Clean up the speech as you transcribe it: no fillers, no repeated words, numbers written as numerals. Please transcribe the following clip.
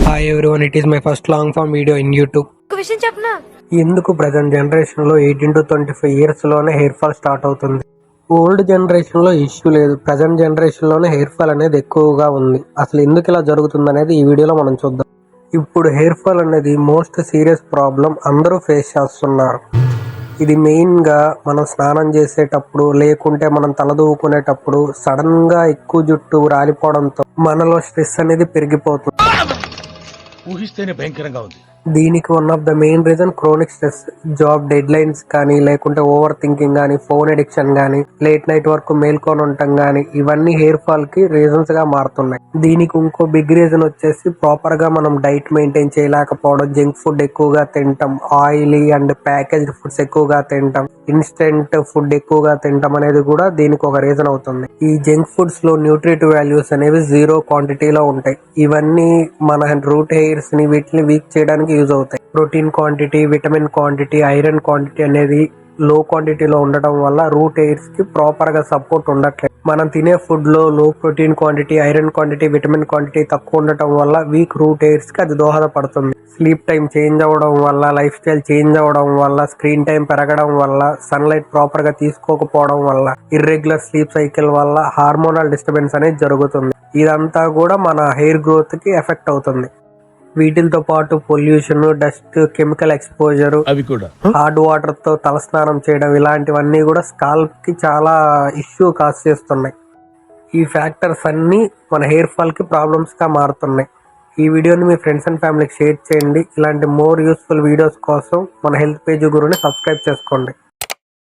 Hi everyone, it is my first long form video in YouTube. ఒక విషయం చెప్పనా? ఎందుకు ప్రజెంట్ జనరేషన్ లో 18 to 25 ఇయర్స్ లోనే హెయిర్ ఫాల్ స్టార్ట్ అవుతుంది? ఓల్డ్ జనరేషన్ లో ఇష్యూ లేదు, ప్రజెంట్ జనరేషన్ లోనే హెయిర్ ఫాల్ అనేది ఎక్కువగా ఉంది. అసలు ఎందుకు ఇలా జరుగుతుంది అనేది ఈ వీడియోలో మనం చూద్దాం. ఇప్పుడు హెయిర్ ఫాల్ అనేది మోస్ట్ సీరియస్ ప్రాబ్లం, అందరూ ఫేస్ చేస్తున్నారు. ఇది మెయిన్ గా మనం స్నానం చేసేటప్పుడు లేకుంటే మనం తలదూకునేటప్పుడు సడన్ గా ఎక్కువ జుట్టు రాలిపోవడంతో మనలో స్ట్రెస్ అనేది పెరిగిపోతుంది. ఊహిస్తేనే భయంకరంగా ఉంది. దీనికి one of the main reason chronic stress, job dead lines కానీ, లేకుంటే ఓవర్ థింకింగ్ కానీ, ఫోన్ అడిక్షన్ కానీ, లేట్ నైట్ వరకు మేల్కొని ఉండటం కానీ, ఇవన్నీ హెయిర్ ఫాల్ కి రీజన్స్ గా మారుతున్నాయి. దీనికి ఇంకో బిగ్ రీజన్ వచ్చేసి ప్రాపర్ గా మనం డైట్ మెయింటైన్ చేయలేకపోవడం, జంక్ ఫుడ్ ఎక్కువగా తింటాం, ఆయిలీ అండ్ ప్యాకేజ్డ్ ఫుడ్స్ ఎక్కువగా తింటాం, ఇన్స్టెంట్ ఫుడ్ ఎక్కువగా తింటాం అనేది కూడా దీనికి ఒక రీజన్ అవుతుంది. ఈ జంక్ ఫుడ్స్ లో న్యూట్రిటివ్ వాల్యూస్ అనేవి 0 క్వాంటిటీలో ఉంటాయి. ఇవన్నీ మన రూట్ హెయిర్స్ ని వీటిని వీక్ చేయడానికి యూజ్ అవుతాయి. Protein quantity, vitamin quantity, iron quantity అనేది లో క్వాంటిటీలో ఉండటం వల్ల రూట్ హెయిర్స్ కి ప్రాపర్ గా సపోర్ట్ ఉండట్లేదు. మనం తినే ఫుడ్ లో లో protein quantity, iron quantity, vitamin quantity తక్కువ ఉండటం వల్ల వీక్ రూట్ హెయిర్స్ కి అది దోహదపడుతుంది. స్లీప్ టైం చేంజ్ అవ్వడం వల్ల, లైఫ్ స్టైల్ చేంజ్ అవ్వడం వల్ల, స్క్రీన్ టైం పెరగడం వల్ల, సన్లైట్ ప్రాపర్ గా తీసుకోకపోవడం వల్ల, ఇర్రెగ్యులర్ స్లీప్ సైకిల్ వల్ల హార్మోనల్ డిస్టర్బెన్స్ అనేది జరుగుతుంది. ఇదంతా కూడా మన హెయిర్ గ్రోత్ కి ఎఫెక్ట్ అవుతుంది. వీటితో పాటు పొల్యూషన్, డస్ట్, కెమికల్ ఎక్స్పోజర్, అవి కూడా హార్డ్ వాటర్ తో తలస్నానం చేయడం, ఇలాంటివన్నీ కూడా స్కాల్ప్ కి చాలా ఇష్యూ కాజ్ చేస్తున్నాయి. ఈ ఫ్యాక్టర్స్ అన్ని మన హెయిర్ ఫాల్ కి ప్రాబ్లమ్స్ గా మారుతున్నాయి. ఈ వీడియోని మీ ఫ్రెండ్స్ అండ్ ఫ్యామిలీకి షేర్ చేయండి. ఇలాంటి మోర్ యూస్ఫుల్ వీడియోస్ కోసం మన హెల్త్ పేజ్ గురుని సబ్స్క్రైబ్ చేసుకోండి.